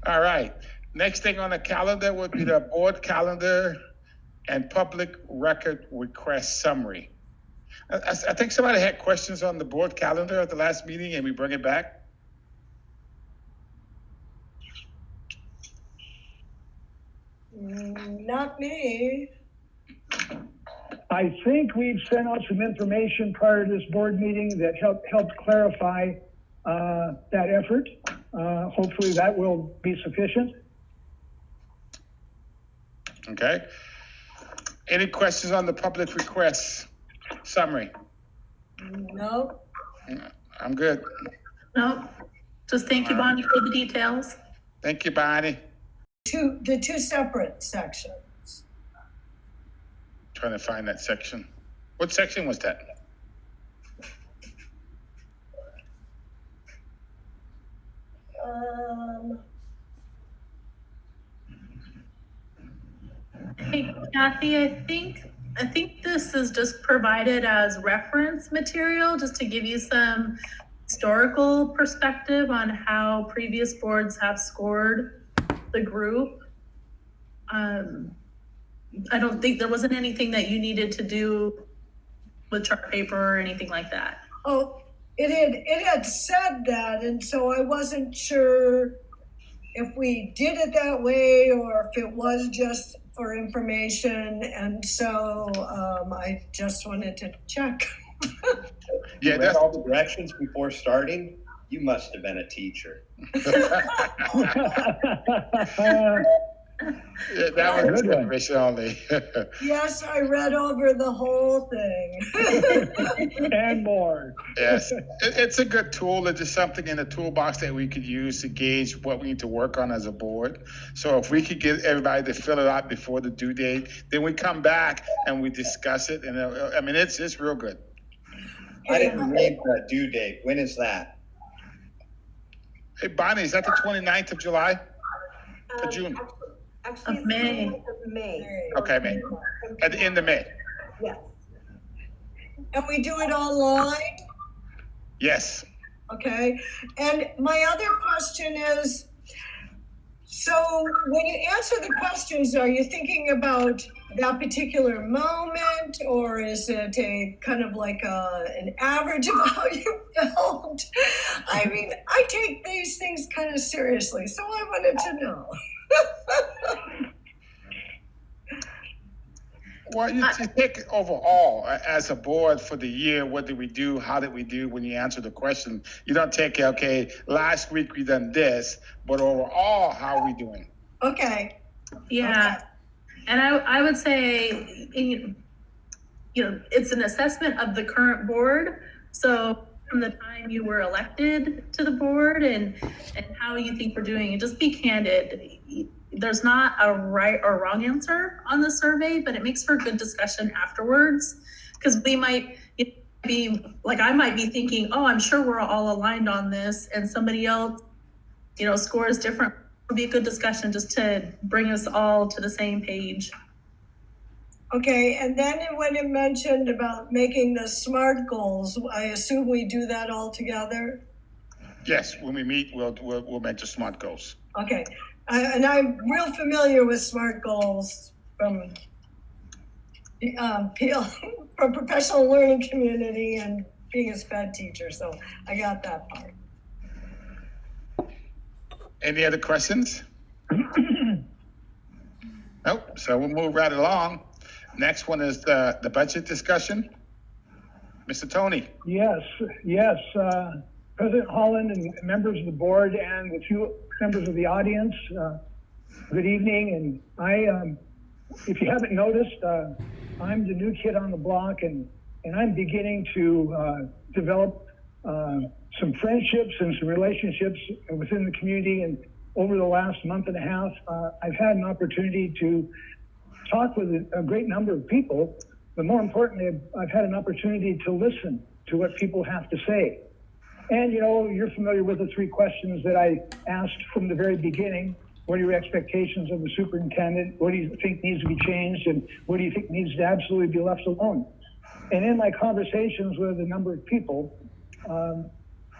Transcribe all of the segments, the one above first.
All right. Next thing on the calendar would be the board calendar and public record request summary. I think somebody had questions on the board calendar at the last meeting, and we bring it back. Not me. I think we've sent out some information prior to this board meeting that helped clarify that effort. Hopefully that will be sufficient. Okay. Any questions on the public requests summary? No. I'm good. No, just thank you, Bonnie, for the details. Thank you, Bonnie. The two separate sections. Trying to find that section. What section was that? Hey, Kathy, I think this is just provided as reference material, just to give you some historical perspective on how previous boards have scored the group. I don't think there wasn't anything that you needed to do with chart paper or anything like that. Oh, it had said that, and so I wasn't sure if we did it that way or if it was just for information, and so I just wanted to check. Yeah, read that's all the directions before starting. You must have been a teacher. yeah, that was Good one. information only. Yes, I read over the whole thing. And more. Yes, it's a good tool. It's just something in the toolbox that we could use to gauge what we need to work on as a board. So if we could get everybody to fill it out before the due date, then we come back and we discuss it. And I mean, it's real good. I didn't read the due date. When is that? Hey, Bonnie, is that the 29th of July? Or June? Actually, Of May. it's May. Okay, May. At the end of May. Yes. And we do it online? Yes. Okay. And my other question is, so when you answer the questions, are you thinking about that particular moment, or is it a kind of like an average of how you felt? I mean, I take these things kind of seriously, so I wanted to know. Well, you take overall as a board for the year. What did we do? How did we do? When you answer the question, you don't take, okay, last week we done this, but overall, how are we doing? Okay. Yeah. Okay. And I would say, you know, it's an assessment of the current board. So from the time you were elected to the board and how you think we're doing, and just be candid. There's not a right or wrong answer on the survey, but it makes for a good discussion afterwards. Because we might be like, I might be thinking, oh, I'm sure we're all aligned on this, and somebody else, you know, scores different. It'll be a good discussion just to bring us all to the same page. Okay, and then when it mentioned about making the SMART goals, I assume we do that all together? Yes, when we meet, we'll make the SMART goals. Okay, and I'm real familiar with SMART goals from from professional learning community and being a SPED teacher, so I got that part. Any other questions? Nope. So we'll move right along. Next one is the budget discussion. Mr. Tony. Yes. President Holland and members of the board and the few members of the audience, good evening. And I, if you haven't noticed, I'm the new kid on the block, and I'm beginning to develop some friendships and some relationships within the community. And over the last month and a half, I've had an opportunity to talk with a great number of people, but more importantly, I've had an opportunity to listen to what people have to say. And you know, you're familiar with the three questions that I asked from the very beginning. What are your expectations of the superintendent? What do you think needs to be changed? And what do you think needs to absolutely be left alone? And in my conversations with a number of people,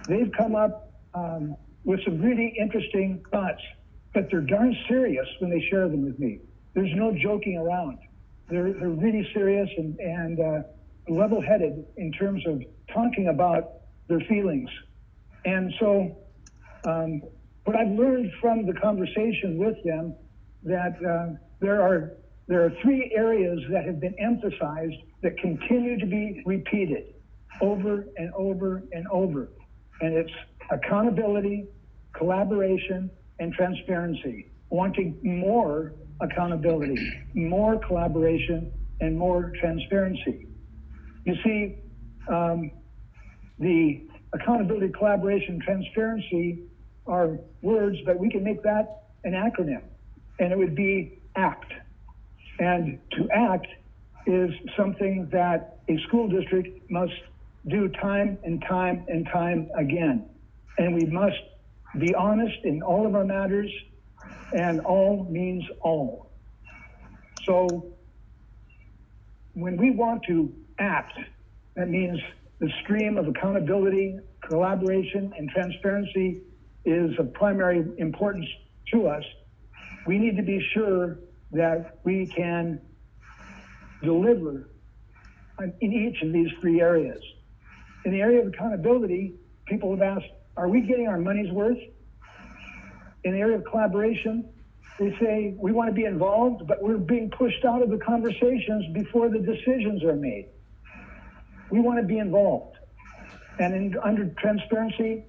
they've come up with some really interesting thoughts but they're darn serious when they share them with me. There's no joking around. They're really serious and level-headed in terms of talking about their feelings. And so what I've learned from the conversation with them, that there are 3 areas that have been emphasized that continue to be repeated over and over and over. And it's accountability, collaboration, and transparency. Wanting more accountability, more collaboration, and more transparency. You see, the accountability, collaboration, transparency are words, but we can make that an acronym, and it would be ACT. And to act is something that a school district must do time and time and time again. And we must be honest in all of our matters, and all means all. So when we want to act, that means the stream of accountability, collaboration, and transparency is of primary importance to us. We need to be sure that we can deliver in each of these 3 areas. In the area of accountability, people have asked, are we getting our money's worth? In the area of collaboration, they say, we want to be involved, but we're being pushed out of the conversations before the decisions are made. We want to be involved. And under transparency,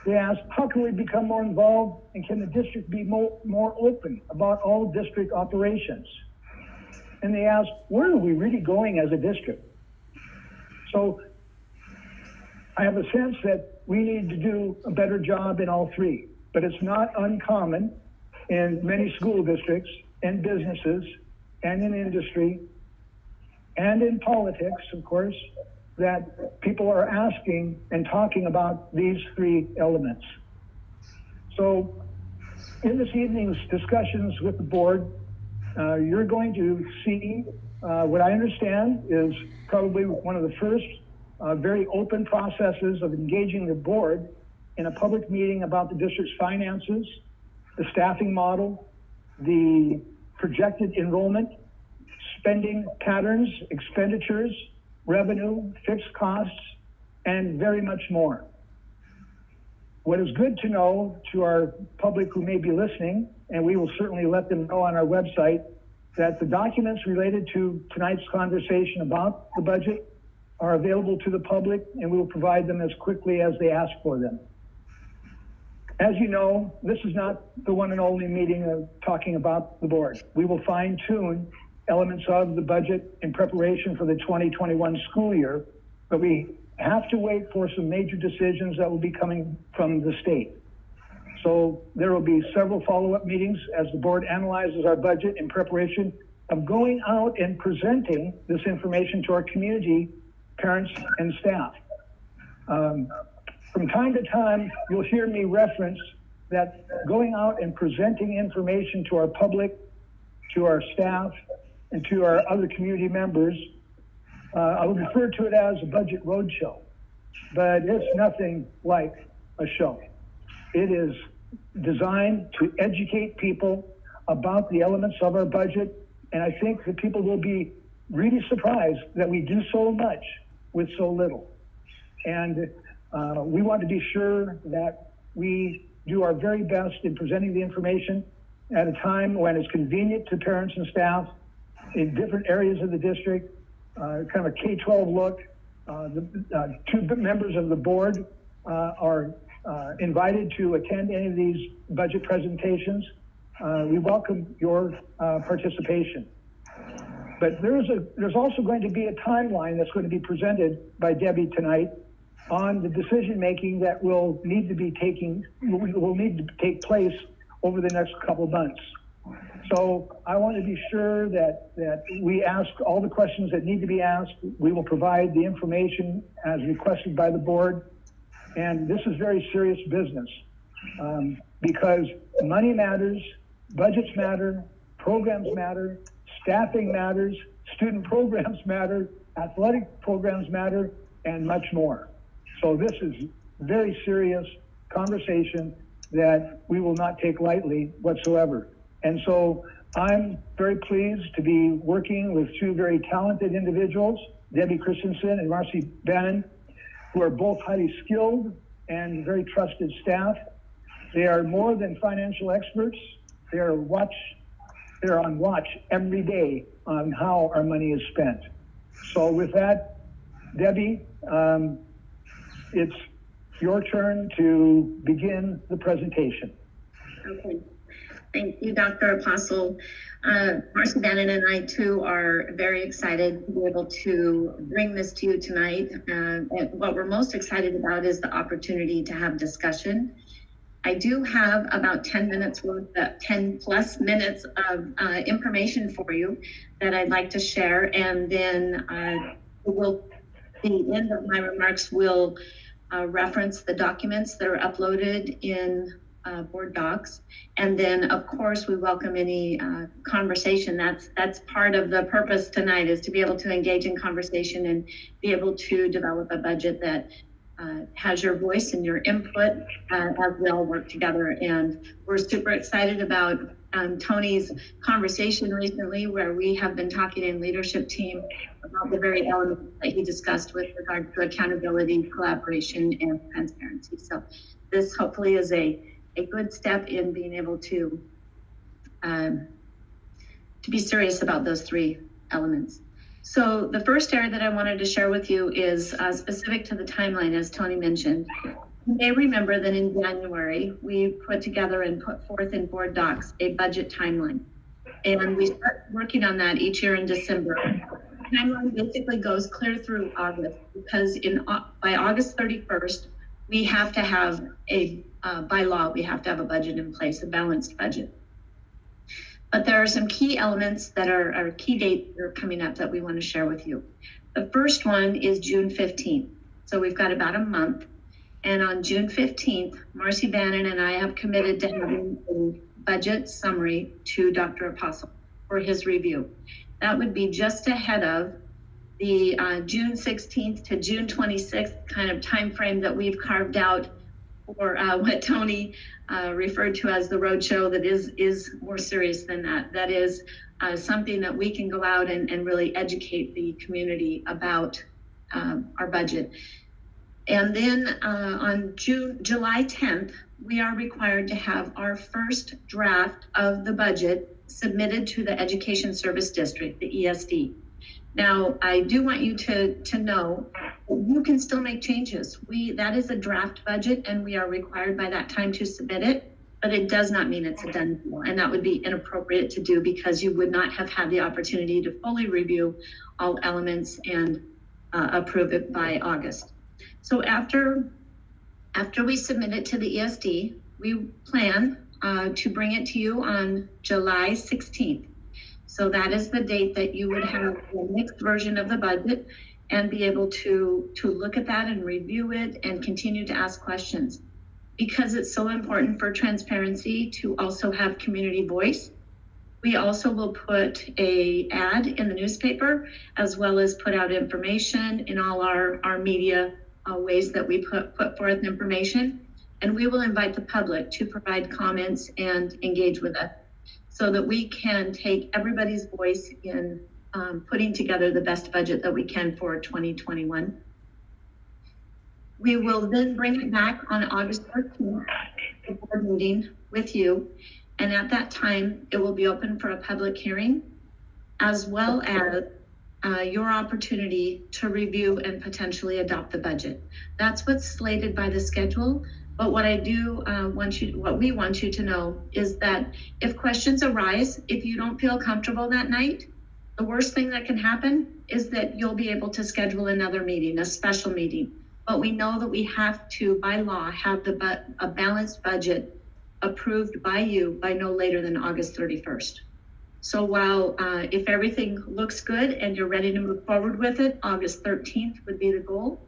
they ask, how can we become more involved, and can the district be more open about all district operations? And they ask, where are we really going as a district? So I have a sense that we need to do a better job in all 3, but it's not uncommon in many school districts and businesses and in industry and in politics, of course, that people are asking and talking about these 3 elements. So in this evening's discussions with the board, you're going to see what I understand is probably one of the first very open processes of engaging the board in a public meeting about the district's finances, the staffing model, the projected enrollment, spending patterns, expenditures, revenue, fixed costs, and very much more. What is good to know to our public who may be listening, and we will certainly let them know on our website, that the documents related to tonight's conversation about the budget are available to the public, and we will provide them as quickly as they ask for them. As you know, this is not the one and only meeting of talking about the board. We will fine-tune elements of the budget in preparation for the 2021 school year, but we have to wait for some major decisions that will be coming from the state. So there will be several follow-up meetings as the board analyzes our budget in preparation of going out and presenting this information to our community, parents, and staff. From time to time, you'll hear me reference that going out and presenting information to our public, to our staff, and to our other community members, I would refer to it as a budget roadshow, but it's nothing like a show. It is designed to educate people about the elements of our budget, and I think that people will be really surprised that we do so much with so little. And we want to be sure that we do our very best in presenting the information at a time when it's convenient to parents and staff in different areas of the district, kind of a K-12 look. The 2 members of the board are invited to attend any of these budget presentations. We welcome your participation. But there's also going to be a timeline that's going to be presented by Debbie tonight on the decision-making that will need to take place over the next couple of months. So I want to be sure that we ask all the questions that need to be asked. We will provide the information as requested by the board. And this is very serious business because money matters, budgets matter, programs matter, staffing matters, student programs matter, athletic programs matter, and much more. So this is very serious conversation, that we will not take lightly whatsoever. And so I'm very pleased to be working with two very talented individuals, Debbie Christensen and Marcy Bannon, who are both highly skilled and very trusted staff. They are more than financial experts. They're on watch every day on how our money is spent. So with that, Debbie, it's your turn to begin the presentation. Okay. Thank you, Dr. Apostle. Marcy Bannon and I too are very excited to be able to bring this to you tonight. And what we're most excited about is the opportunity to have discussion. I do have about 10 minutes worth, 10 plus minutes of information for you that I'd like to share. And then the end of my remarks will reference the documents that are uploaded in board docs. And then of course we welcome any conversation. That's part of the purpose tonight, is to be able to engage in conversation and be able to develop a budget that has your voice and your input as we all work together. And we're super excited about Tony's conversation recently, where we have been talking in leadership team about the very elements that he discussed with regard to accountability, collaboration, and transparency. So this hopefully is a good step in being able to be serious about those three elements. So the first area that I wanted to share with you is specific to the timeline, as Tony mentioned. You may remember that in January, we put together and put forth in board docs a budget timeline. And we start working on that each year in December. The timeline basically goes clear through August, because by August 31st, we have to have by law, we have to have a budget in place, a balanced budget. But there are some key elements that are key dates that are coming up that we want to share with you. The first one is June 15th. So we've got about a month. And on June 15th, Marcy Bannon and I have committed to having a budget summary to Dr. Apostle for his review. That would be just ahead of the June 16th to June 26th kind of time frame that we've carved out for what Tony referred to as the roadshow, that is more serious than that. That is something that we can go out and really educate the community about our budget. And then on July 10th, we are required to have our first draft of the budget submitted to the Education Service District, the ESD. Now, I do want you to know you can still make changes. That is a draft budget, and we are required by that time to submit it, but it does not mean it's a done deal. And that would be inappropriate to do, because you would not have had the opportunity to fully review all elements and approve it by August. So after we submit it to the ESD, we plan to bring it to you on July 16th. So that is the date that you would have the mixed version of the budget and be able to look at that and review it and continue to ask questions. Because it's so important for transparency to also have community voice, we also will put an ad in the newspaper, as well as put out information in all our media ways that we put forth information. And we will invite the public to provide comments and engage with us, so that we can take everybody's voice in putting together the best budget that we can for 2021. We will then bring it back on August 13th, the board meeting with you. And at that time, it will be open for a public hearing, as well as your opportunity to review and potentially adopt the budget. That's what's slated by the schedule. But what what we want you to know is that if questions arise, if you don't feel comfortable that night, the worst thing that can happen is that you'll be able to schedule another meeting, a special meeting. But we know that we have to, by law, have a balanced budget approved by you by no later than August 31st. So while if everything looks good and you're ready to move forward with it, August 13th would be the goal.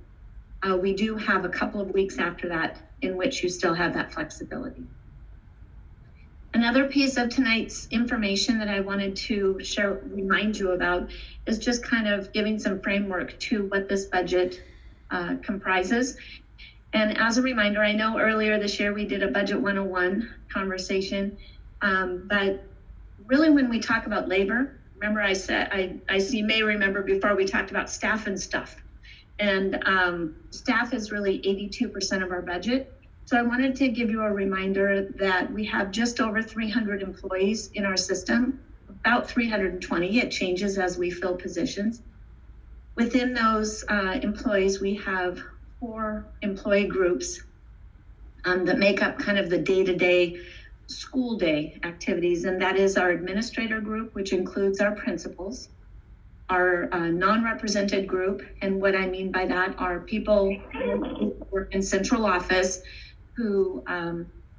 We do have a couple of weeks after that in which you still have that flexibility. Another piece of tonight's information that I wanted to remind you about is just kind of giving some framework to what this budget comprises. And as a reminder, I know earlier this year we did a Budget 101 conversation, but really when we talk about labor, remember I said, you may remember before we talked about staff and stuff. And staff is really 82% of our budget. So I wanted to give you a reminder that we have just over 300 employees in our system, about 320. It changes as we fill positions. Within those employees, we have 4 employee groups that make up kind of the day-to-day school day activities. And that is our administrator group, which includes our principals, our non-represented group. And what I mean by that are people who work in central office who,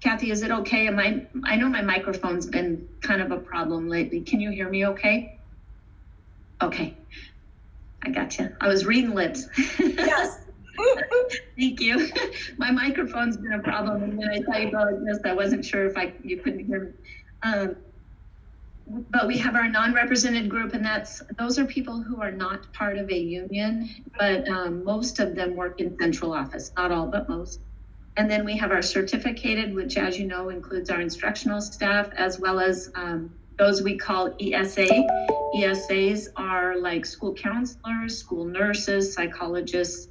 Kathy, is it okay? I know my microphone's been kind of a problem lately. Can you hear me okay? Okay, I gotcha. I was reading lips. Yes. Thank you. My microphone's been a problem, and when I saw you go like this, I wasn't sure if you couldn't hear me. But we have our non-represented group, and those are people who are not part of a union, but most of them work in central office, not all, but most. And then we have our certificated, which, as you know, includes our instructional staff, as well as those we call ESA. ESAs are like school counselors, school nurses, psychologists.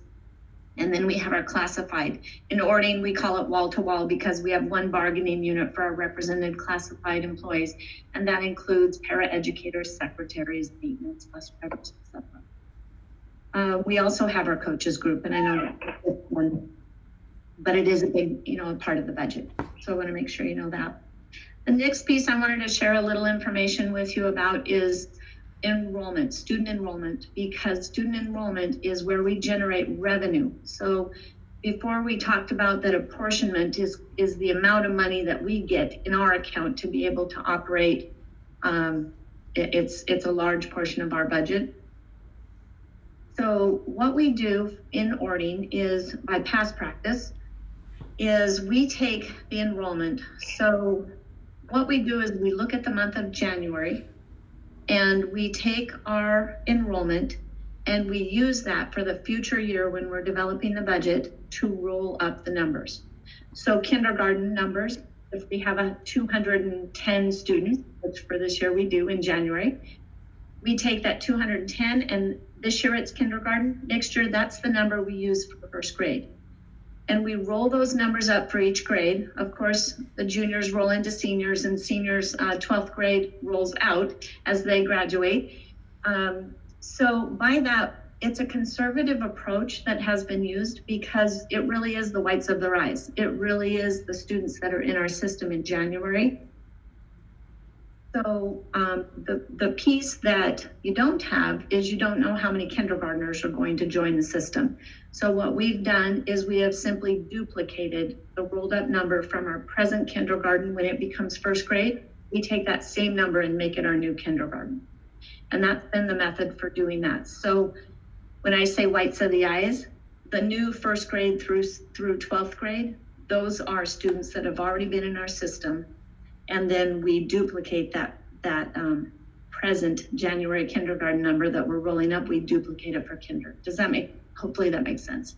And then we have our classified. In Orting, we call it wall-to-wall because we have one bargaining unit for our represented classified employees. And that includes paraeducators, secretaries, maintenance, bus drivers, etc. We also have our coaches group, and I know this one, but it is a big, a part of the budget. So I want to make sure you know that. The next piece I wanted to share a little information with you about is enrollment, student enrollment, because student enrollment is where we generate revenue. So before we talked about that apportionment is the amount of money that we get in our account to be able to operate. It's a large portion of our budget. So what we do in Orting is, by past practice, is we take the enrollment. So what we do is we look at the month of January, and we take our enrollment and we use that for the future year when we're developing the budget to roll up the numbers. So kindergarten numbers, if we have 210 students, which for this year we do in January, we take that 210, and this year it's kindergarten. Next year, that's the number we use for first grade. And we roll those numbers up for each grade. Of course, the juniors roll into seniors, and seniors, 12th grade rolls out as they graduate. So by that, it's a conservative approach that has been used because it really is the whites of their eyes. It really is the students that are in our system in January. So the piece that you don't have is you don't know how many kindergartners are going to join the system. So what we've done is we have simply duplicated the rolled up number from our present kindergarten. When it becomes first grade, we take that same number and make it our new kindergarten. And that's been the method for doing that. So when I say whites of the eyes, the new first grade through 12th grade, those are students that have already been in our system. And then we duplicate that present January kindergarten number that we're rolling up, we duplicate it for kinder. Hopefully that makes sense.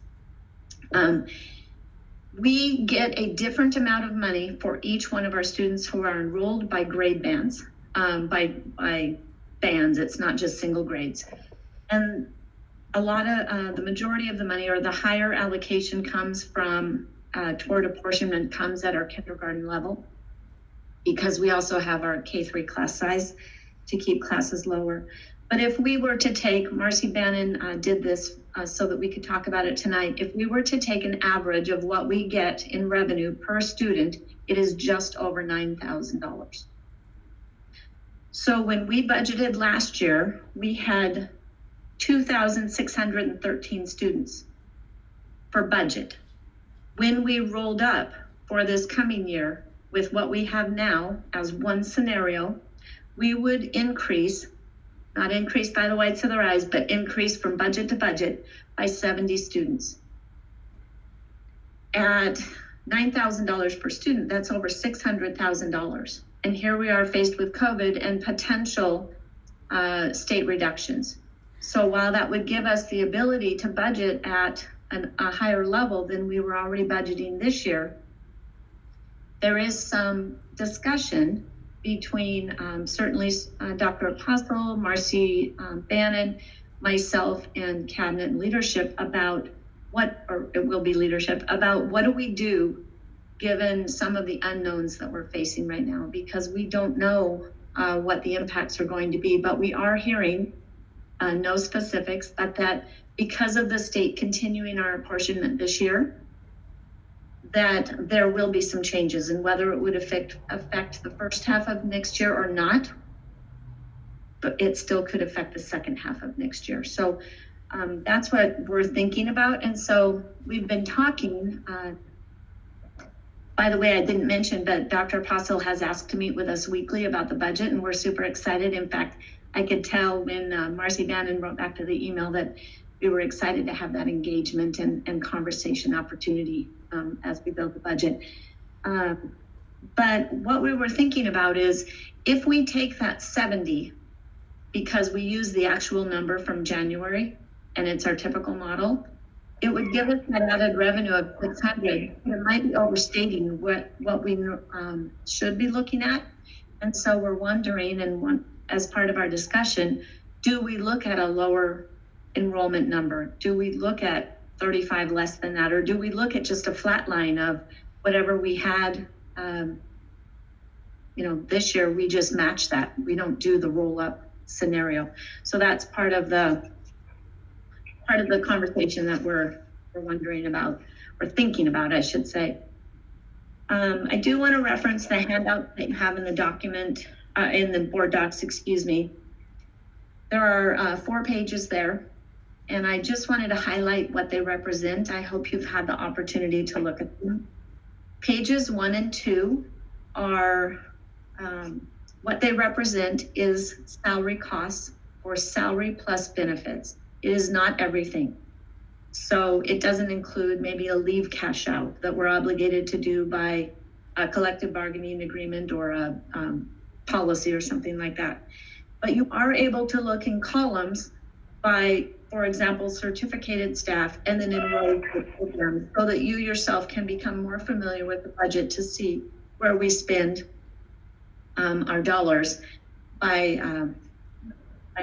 We get a different amount of money for each one of our students who are enrolled by grade bands, by bands. It's not just single grades. And a lot of, the majority of the money, or the higher allocation, comes from, toward apportionment, comes at our kindergarten level, because we also have our K-3 class size to keep classes lower. But if we were to take, Marcy Bannon did this so that we could talk about it tonight. If we were to take an average of what we get in revenue per student, it is just over $9,000. So when we budgeted last year, we had 2,613 students for budget. When we rolled up for this coming year, with what we have now as one scenario, we would increase, not increase by the whites of their eyes, but increase from budget to budget by 70 students. At $9,000 per student, that's over $600,000. And here we are faced with COVID and potential state reductions. So while that would give us the ability to budget at a higher level than we were already budgeting this year, there is some discussion between certainly Dr. Apostle, Marcy Bannon, myself, and cabinet and leadership about or it will be leadership, about what do we do given some of the unknowns that we're facing right now, because we don't know what the impacts are going to be, but we are hearing no specifics, but that because of the state continuing our apportionment this year, that there will be some changes, and whether it would affect the first half of next year or not, but it still could affect the second half of next year. So that's what we're thinking about. And so we've been talking, by the way, I didn't mention, but Dr. Apostle has asked to meet with us weekly about the budget, and we're super excited. In fact, I could tell when Marcy Bannon wrote back to the email that we were excited to have that engagement and conversation opportunity as we build the budget. But what we were thinking about is if we take that 70, because we use the actual number from January and it's our typical model, it would give us that added revenue of 600. It might be overstating what we should be looking at. And so we're wondering, and as part of our discussion, do we look at a lower enrollment number? Do we look at 35 less than that? Or do we look at just a flat line of whatever we had, this year, we just match that. We don't do the roll up scenario. So that's part of the conversation that we're wondering about, or thinking about, I should say. I do want to reference the handout that you have in the document, in the board docs, excuse me. There are 4 pages there, and I just wanted to highlight what they represent. I hope you've had the opportunity to look at them. Pages 1 and 2 are, what they represent is salary costs or salary plus benefits. It is not everything. So it doesn't include maybe a leave cash out that we're obligated to do by a collective bargaining agreement or a policy or something like that. But you are able to look in columns by, for example, certificated staff and then enrolled programs, so that you yourself can become more familiar with the budget to see where we spend our dollars by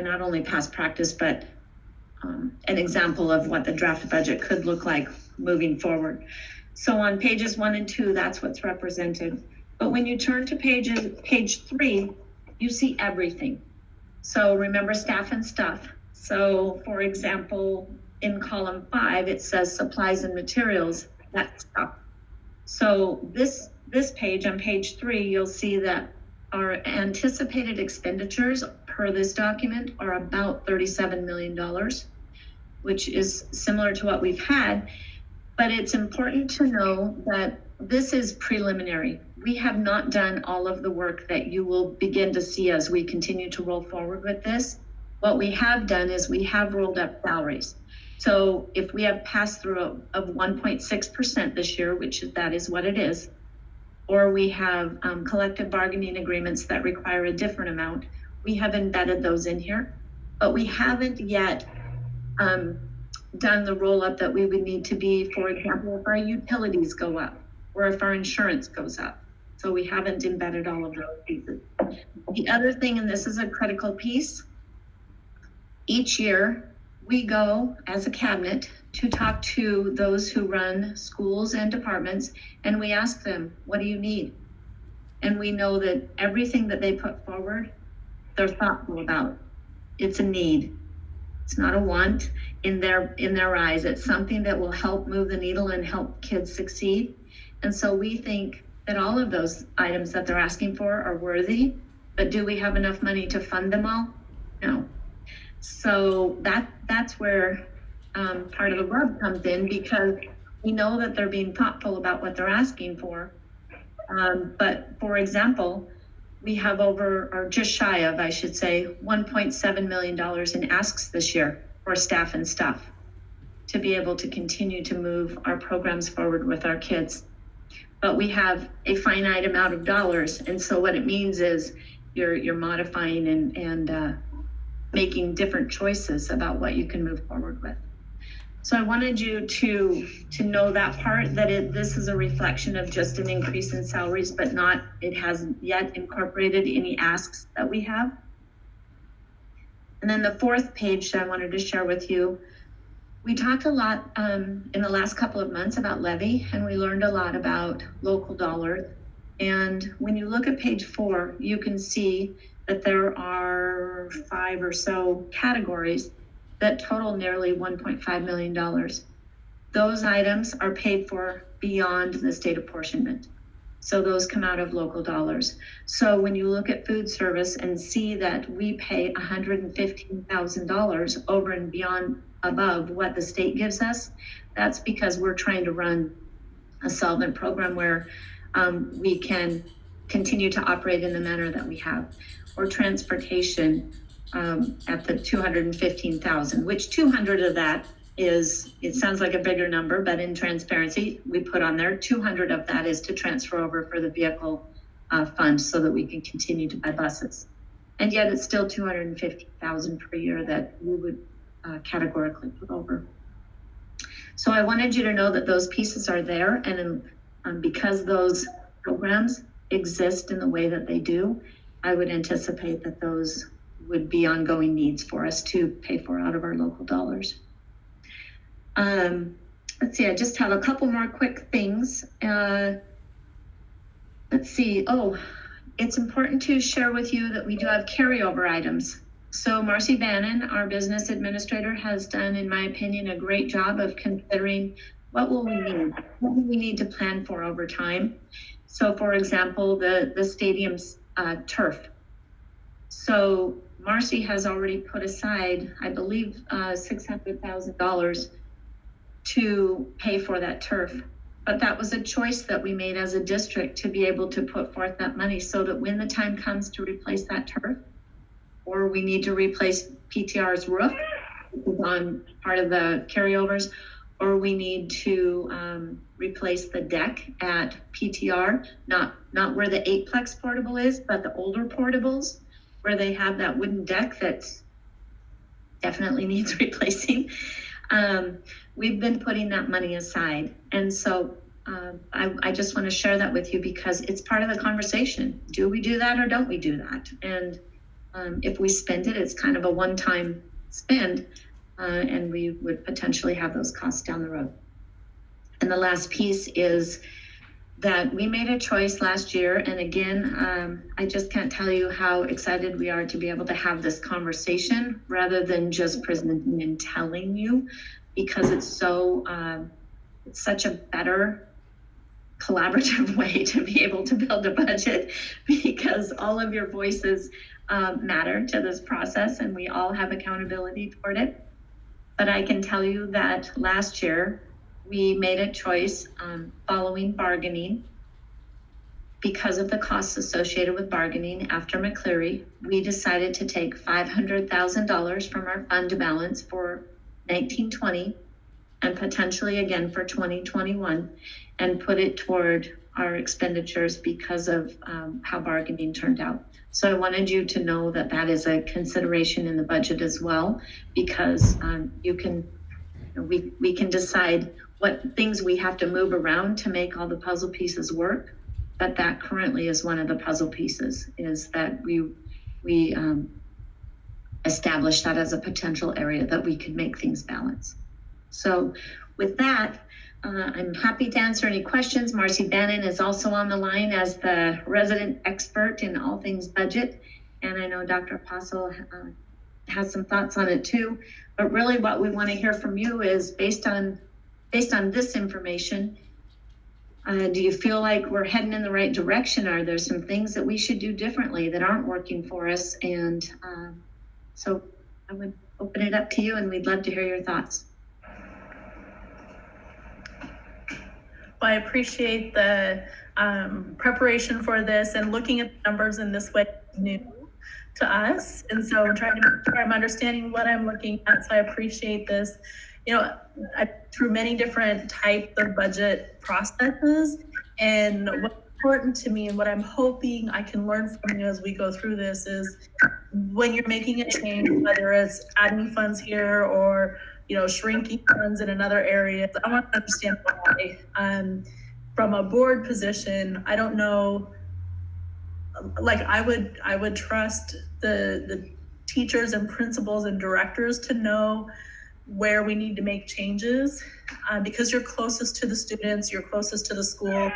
not only past practice, but an example of what the draft budget could look like moving forward. So on pages 1 and 2, that's what's represented. But when you turn to page 3, you see everything. So remember staff and stuff. So for example, in column 5, it says supplies and materials, that's stuff. So this page, on page 3, you'll see that our anticipated expenditures per this document are about $37 million, which is similar to what we've had. But it's important to know that this is preliminary. We have not done all of the work that you will begin to see as we continue to roll forward with this. What we have done is we have rolled up salaries. So if we have pass through of 1.6% this year, which that is what it is, or we have collective bargaining agreements that require a different amount, we have embedded those in here, but we haven't yet done the roll up that we would need to be, for example, if our utilities go up or if our insurance goes up. So we haven't embedded all of those pieces. The other thing, and this is a critical piece, each year we go as a cabinet to talk to those who run schools and departments, and we ask them, what do you need? And we know that everything that they put forward, they're thoughtful about. It's a need. It's not a want in their eyes. It's something that will help move the needle and help kids succeed. And so we think that all of those items that they're asking for are worthy, but do we have enough money to fund them all? No. So that's where part of the rub comes in, because we know that they're being thoughtful about what they're asking for. But for example, we have over, or just shy of, I should say, $1.7 million in asks this year for staff and stuff to be able to continue to move our programs forward with our kids. But we have a finite amount of dollars. And so what it means is you're modifying and making different choices about what you can move forward with. So I wanted you to know that part, that this is a reflection of just an increase in salaries, but it hasn't yet incorporated any asks that we have. And then the fourth page that I wanted to share with you, we talked a lot in the last couple of months about levy, and we learned a lot about local dollars. And when you look at page 4, you can see that there are 5 or so categories that total nearly $1.5 million. Those items are paid for beyond the state apportionment. So those come out of local dollars. So when you look at food service and see that we pay $115,000 over and beyond above what the state gives us, that's because we're trying to run a solvent program where we can continue to operate in the manner that we have. Or transportation at the 215,000, which 200 of that is, it sounds like a bigger number, but in transparency, we put on there 200 of that is to transfer over for the vehicle fund so that we can continue to buy buses. And yet it's still 250,000 per year that we would categorically put over. So I wanted you to know that those pieces are there, and because those programs exist in the way that they do, I would anticipate that those would be ongoing needs for us to pay for out of our local dollars. Let's see, I just have a couple more quick things. Let's see, it's important to share with you that we do have carryover items. So Marcy Bannon, our business administrator, has done, in my opinion, a great job of considering what will we need? What do we need to plan for over time? So for example, the stadium's turf. So Marcy has already put aside, I believe, $600,000 to pay for that turf. But that was a choice that we made as a district to be able to put forth that money so that when the time comes to replace that turf, or we need to replace PTR's roof, which is on part of the carryovers, or we need to replace the deck at PTR, not where the 8-plex portable is, but the older portables, where they have that wooden deck that definitely needs replacing. We've been putting that money aside. And so I just want to share that with you because it's part of the conversation. Do we do that or don't we do that? And if we spend it, it's kind of a one-time spend, and we would potentially have those costs down the road. And the last piece is that we made a choice last year. And again, I just can't tell you how excited we are to be able to have this conversation rather than just presenting and telling you, because it's it's such a better collaborative way to be able to build a budget, because all of your voices matter to this process and we all have accountability toward it. But I can tell you that last year we made a choice following bargaining. Because of the costs associated with bargaining after McCleary, we decided to take $500,000 from our fund balance for 1920 and potentially again for 2021 and put it toward our expenditures because of how bargaining turned out. So I wanted you to know that that is a consideration in the budget as well, because we can decide what things we have to move around to make all the puzzle pieces work. But that currently is one of the puzzle pieces, is that we establish that as a potential area that we could make things balance. So with that, I'm happy to answer any questions. Marcy Bannon is also on the line as the resident expert in all things budget. And I know Dr. Apostle has some thoughts on it too. But really what we want to hear from you is based on this information, do you feel like we're heading in the right direction? Are there some things that we should do differently that aren't working for us? And so I would open it up to you and we'd love to hear your thoughts. Well, I appreciate the preparation for this and looking at the numbers in this way is new to us. And so I'm trying to make sure I'm understanding what I'm looking at. So I appreciate this. You know, through many different types of budget processes, and what's important to me and what I'm hoping I can learn from you as we go through this is when you're making a change, whether it's adding funds here or shrinking funds in another area. I want to understand why. From a board position, I don't know, like I would trust the teachers and principals and directors to know where we need to make changes, because you're closest to the students, you're closest to the school.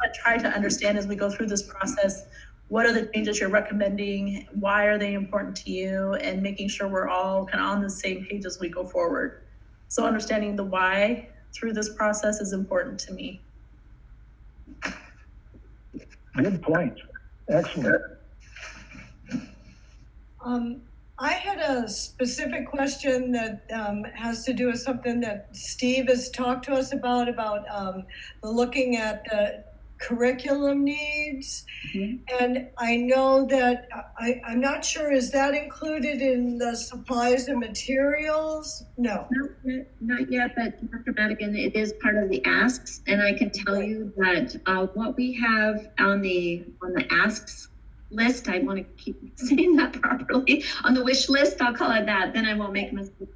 I try to understand as we go through this process, what are the changes you're recommending? Why are they important to you? And making sure we're all kind of on the same page as we go forward. So understanding the why through this process is important to me. Good point. Excellent. I had a specific question that has to do with something that Steve has talked to us about looking at the curriculum needs. Mhm. And I know that, I'm not sure, is that included in the supplies and materials? No. Not yet, but Dr. Madigan, it is part of the asks, and I can tell you that what we have on the asks list, I want to keep saying that properly, on the wish list, I'll call it that, then I won't make a mistake.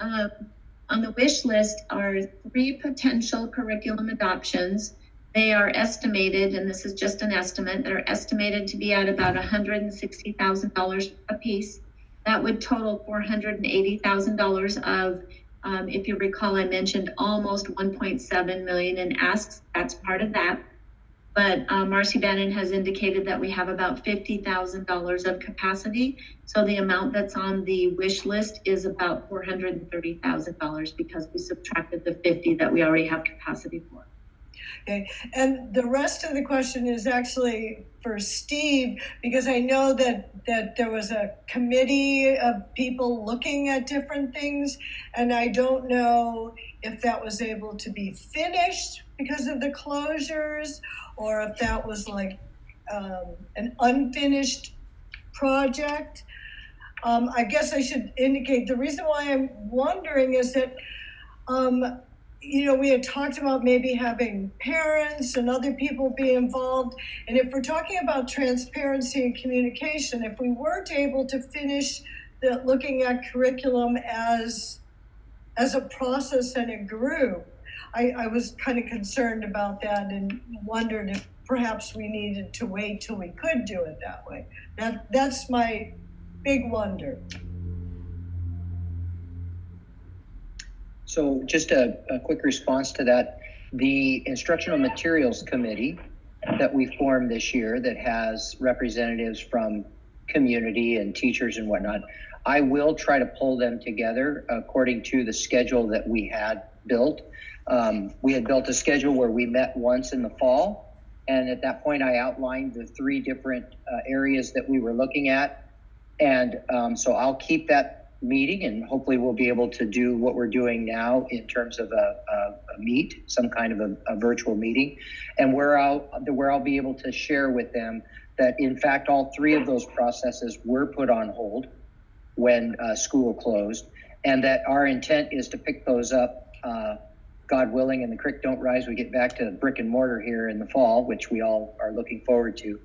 On the wish list are 3 potential curriculum adoptions. They are estimated, and this is just an estimate, they're estimated to be at about $160,000 a piece. That would total $480,000 of, if you recall, I mentioned almost 1.7 million in asks. That's part of that. But Marcy Bannon has indicated that we have about $50,000 of capacity. So the amount that's on the wish list is about $430,000 because we subtracted the 50 that we already have capacity for. Okay, and the rest of the question is actually for Steve, because I know that there was a committee of people looking at different things, and I don't know if that was able to be finished because of the closures, or if that was like an unfinished project. I guess I should indicate the reason why I'm wondering is that we had talked about maybe having parents and other people be involved. And if we're talking about transparency and communication, if we weren't able to finish looking at curriculum as a process and a group, I was kind of concerned about that and wondered if perhaps we needed to wait till we could do it that way. That's my big wonder. So just a quick response to that. The Instructional Materials Committee that we formed this year that has representatives from community and teachers and whatnot, I will try to pull them together according to the schedule that we had built. We had built a schedule where we met once in the fall. And at that point, I outlined the 3 different areas that we were looking at. And so I'll keep that meeting, and hopefully we'll be able to do what we're doing now in terms of a meet, some kind of a virtual meeting, and where I'll be able to share with them that in fact all 3 of those processes were put on hold when school closed, and that our intent is to pick those up, God willing, and the creek don't rise, we get back to brick and mortar here in the fall, which we all are looking forward to,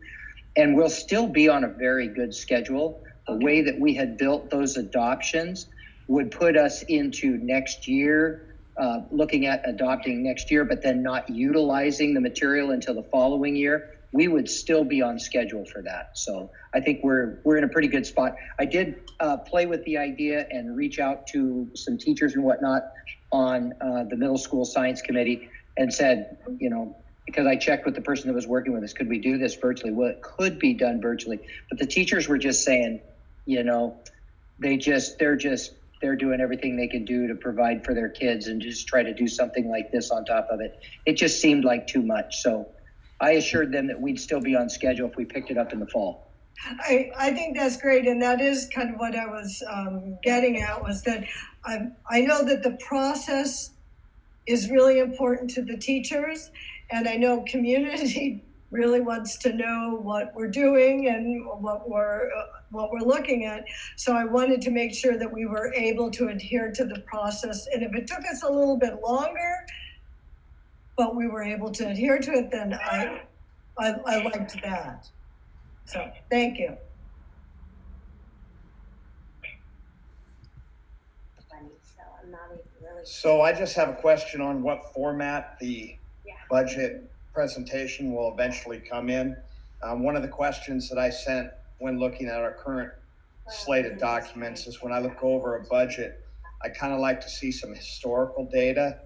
and we'll still be on a very good schedule. The way that we had built those adoptions would put us into next year, looking at adopting next year, but then not utilizing the material until the following year. We would still be on schedule for that. So I think we're in a pretty good spot. I did play with the idea and reach out to some teachers and whatnot on the middle school science committee and said, because I checked with the person that was working with us, could we do this virtually? Well, it could be done virtually, but the teachers were just saying, they're doing everything they can do to provide for their kids, and just try to do something like this on top of it. It just seemed like too much. So I assured them that we'd still be on schedule if we picked it up in the fall. I think that's great, and that is kind of what I was getting at, was that I know that the process is really important to the teachers, and I know community really wants to know what we're doing and what we're looking at. So I wanted to make sure that we were able to adhere to the process, and if it took us a little bit longer, but we were able to adhere to it, then I liked that. So thank you. So I just have a question on what format the budget presentation will eventually come in. One of the questions that I sent when looking at our current slate of documents is when I look over a budget, I kind of like to see some historical data.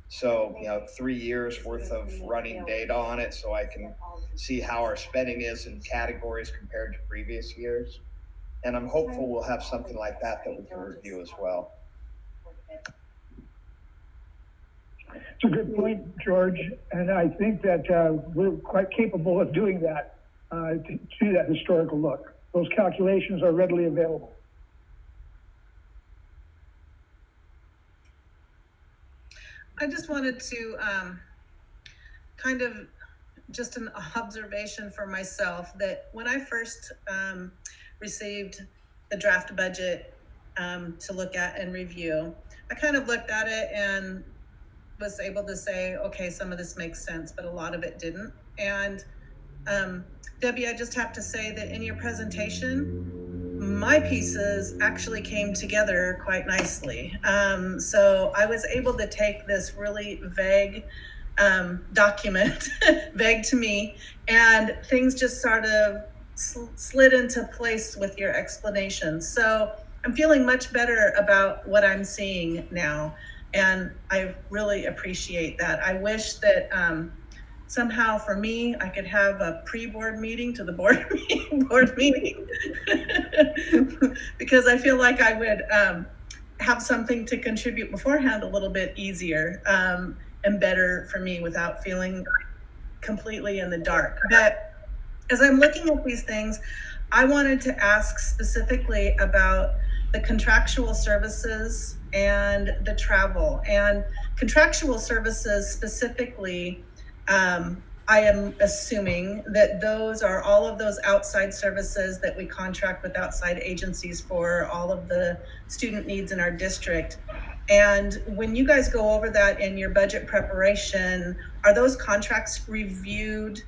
So, 3 years worth of running data on it so I can see how our spending is in categories compared to previous years. And I'm hopeful we'll have something like that we can review as well. It's a good point, George, and I think that we're quite capable of doing that, to do that historical look. Those calculations are readily available. I just wanted to kind of just an observation for myself that when I first received the draft budget to look at and review, I kind of looked at it and was able to say, okay, some of this makes sense, but a lot of it didn't. And Debbie, I just have to say that in your presentation, my pieces actually came together quite nicely. So I was able to take this really vague document, vague to me, and things just sort of slid into place with your explanations. So I'm feeling much better about what I'm seeing now. And I really appreciate that. I wish that somehow for me, I could have a pre-board meeting to the board meeting, because I feel like I would have something to contribute beforehand a little bit easier and better for me without feeling completely in the dark. But as I'm looking at these things, I wanted to ask specifically about the contractual services and the travel. And contractual services specifically, I am assuming that those are all of those outside services that we contract with outside agencies for all of the student needs in our district. And when you guys go over that in your budget preparation, are those contracts reviewed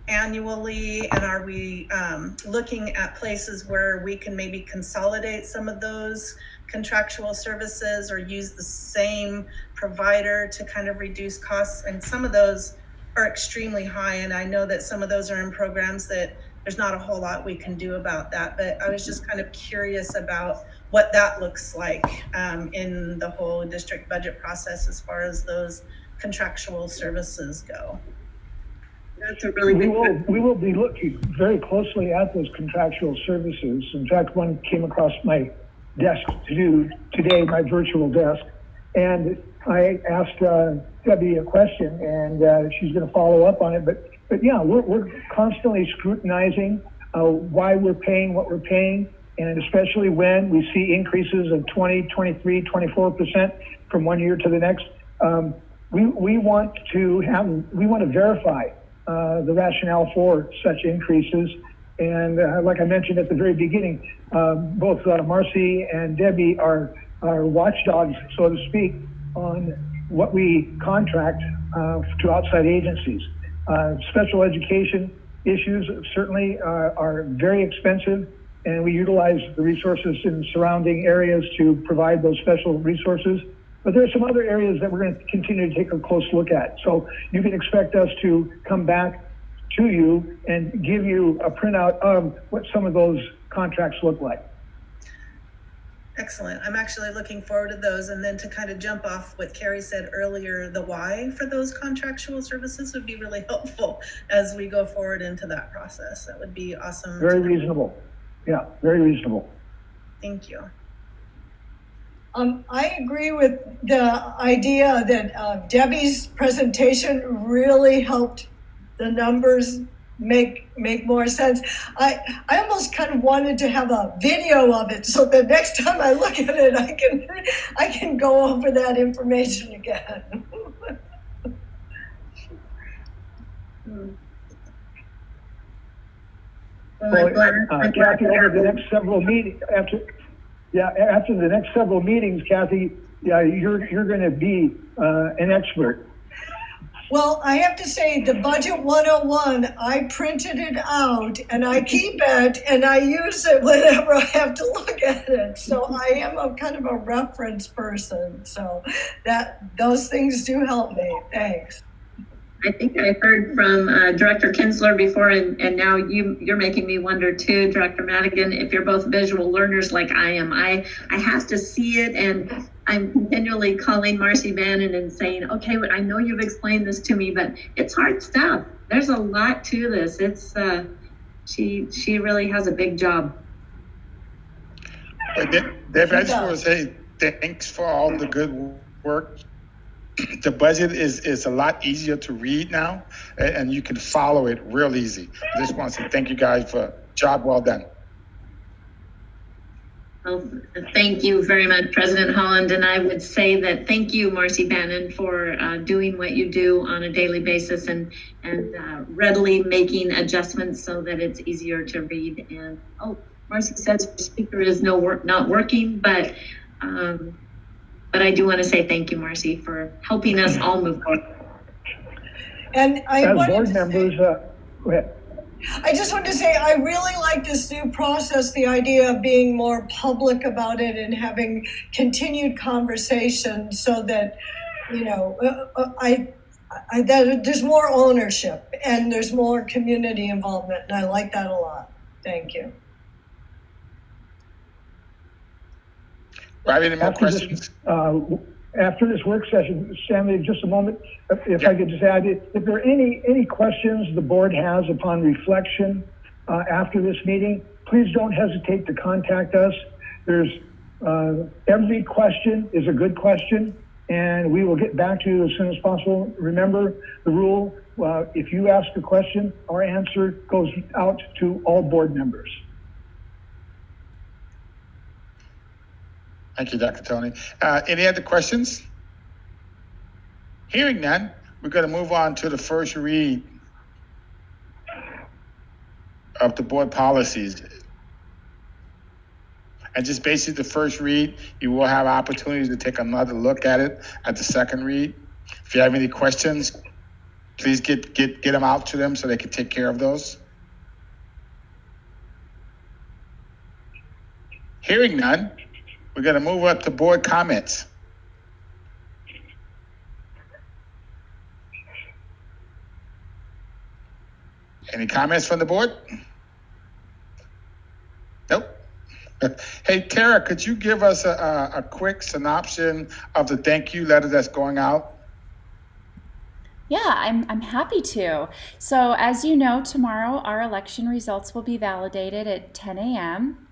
annually? And are we looking at places where we can maybe consolidate some of those contractual services or use the same provider to kind of reduce costs? And some of those are extremely high, and I know that some of those are in programs that there's not a whole lot we can do about that. But I was just kind of curious about what that looks like in the whole district budget process as far as those contractual services go. That's a really We good will be looking very closely at those contractual services. In fact, one came across my desk to do today, my virtual desk, and I asked Debbie a question, and she's going to follow up on it. But yeah, we're constantly scrutinizing why we're paying what we're paying, and especially when we see increases of 20, 23, 24% from one year to the next. We want to verify the rationale for such increases. And like I mentioned at the very beginning, both Marcy and Debbie are watchdogs, so to speak, on what we contract to outside agencies. Special education issues certainly are very expensive, and we utilize the resources in surrounding areas to provide those special resources. But there are some other areas that we're going to continue to take a close look at. So you can expect us to come back to you and give you a printout of what some of those contracts look like. Excellent. I'm actually looking forward to those. And then to kind of jump off what Carrie said earlier, the why for those contractual services would be really helpful as we go forward into that process. That would be awesome. Very reasonable. Yeah, very reasonable. Thank you. I agree with the idea that Debbie's presentation really helped the numbers make more sense. I almost kind of wanted to have a video of it so that next time I look at it, I can go over that information again. Kathy, over the next several meetings, after the next several meetings, Kathy, you're going to be an expert. Well, I have to say, the Budget 101, I printed it out and I keep it and I use it whenever I have to look at it. So I am a kind of a reference person. So those things do help me. Thanks. I think I heard from Director Kinsler before, and now you're making me wonder too, Director Madigan, if you're both visual learners like I am. I have to see it, and I'm continually calling Marcy Bannon and saying, okay, I know you've explained this to me, but it's hard stuff. There's a lot to this. It's she really has a big job. Dave, I just want to say thanks for all the good work. The budget is a lot easier to read now, and you can follow it real easy. I just want to say thank you guys for a job well done. Well, thank you very much, President Holland. And I would say that thank you, Marcy Bannon, for doing what you do on a daily basis and readily making adjustments so that it's easier to read. And Marcy says her speaker is not working, but I do want to say thank you, Marcy, for helping us all move forward. And As board members, go ahead. I just wanted to say, I really like this new process, the idea of being more public about it and having continued conversation so that, that there's more ownership and there's more community involvement. And I like that a lot. Thank you. Rob, any more questions? After this work session, Stanley, just a moment, if I could just add, if there are any questions the board has upon reflection after this meeting, please don't hesitate to contact us. There's every question is a good question, and we will get back to you as soon as possible. Remember the rule, if you ask a question, our answer goes out to all board members. Thank you, Dr. Tony. Any other questions? Hearing none, we're going to move on to the first read of the board policies. And just basically the first read, you will have opportunities to take another look at it at the second read. If you have any questions, please get them out to them so they can take care of those. Hearing none, we're going to move up to board comments. Any comments from the board? Nope. Hey, Tara, could you give us a quick synopsis of the thank you letter that's going out? Yeah, I'm happy to. So as you know, tomorrow our election results will be validated at 10 a.m.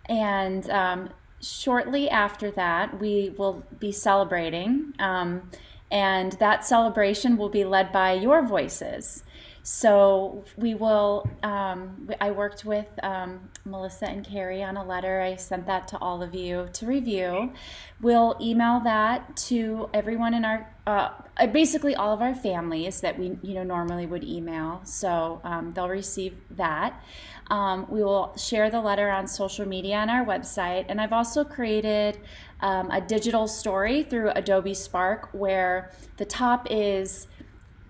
And shortly after that, we will be celebrating, and that celebration will be led by your voices. So we will, I worked with Melissa and Carrie on a letter. I sent that to all of you to review. We'll email that to everyone in our, basically all of our families that we normally would email. So they'll receive that. We will share the letter on social media on our website. And I've also created a digital story through Adobe Spark where the top is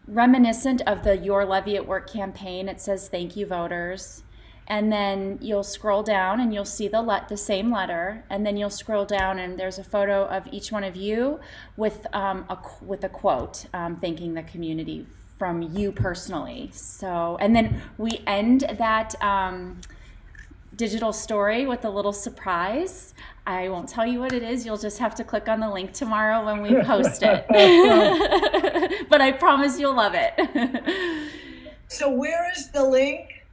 reminiscent of the Your Levy at Work campaign. It says, "Thank you, voters." And then you'll scroll down and you'll see the same letter. And then you'll scroll down and there's a photo of each one of you with a quote thanking the community from you personally. So, and then we end that digital story with a little surprise. I won't tell you what it is. You'll just have to click on the link tomorrow when we post it. But I promise you'll love it. So where is the link?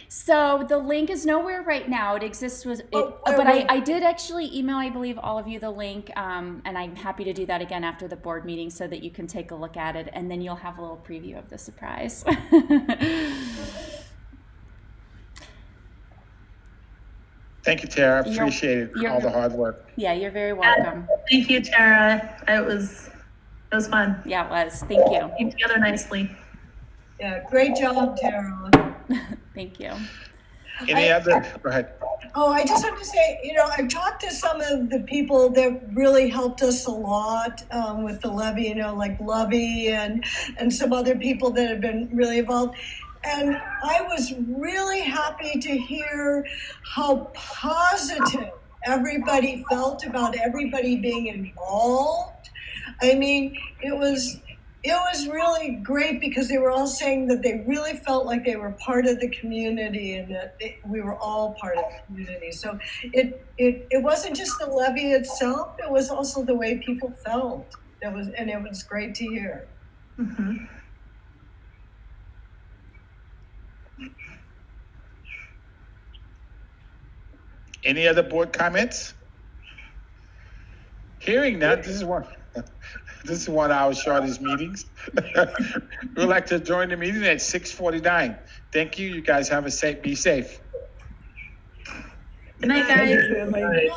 So the link is nowhere right now. It exists but I did actually email, I believe, all of you the link, and I'm happy to do that again after the board meeting so that you can take a look at it, and then you'll have a little preview of the surprise. Thank you, Tara. Appreciate all the hard work. Yeah, you're very welcome. Thank you, Tara. It was fun. Yeah, it was. Thank you. Came together nicely. Yeah, great job, Tara. Thank you. Any other? Go ahead. Oh, I just want to say, I've talked to some of the people that really helped us a lot with the levy, like Lovey and some other people that have been really involved. And I was really happy to hear how positive everybody felt about everybody being involved. I mean, it was really great because they were all saying that they really felt like they were part of the community and that we were all part of the community. So it wasn't just the levy itself, it was also the way people felt. It was great to hear. Mhm. Any other board comments? Hearing none, this is one of our shortest meetings. We'd like to join the meeting at 6:49. Thank you. You guys have be safe. Good night, guys. Stanley.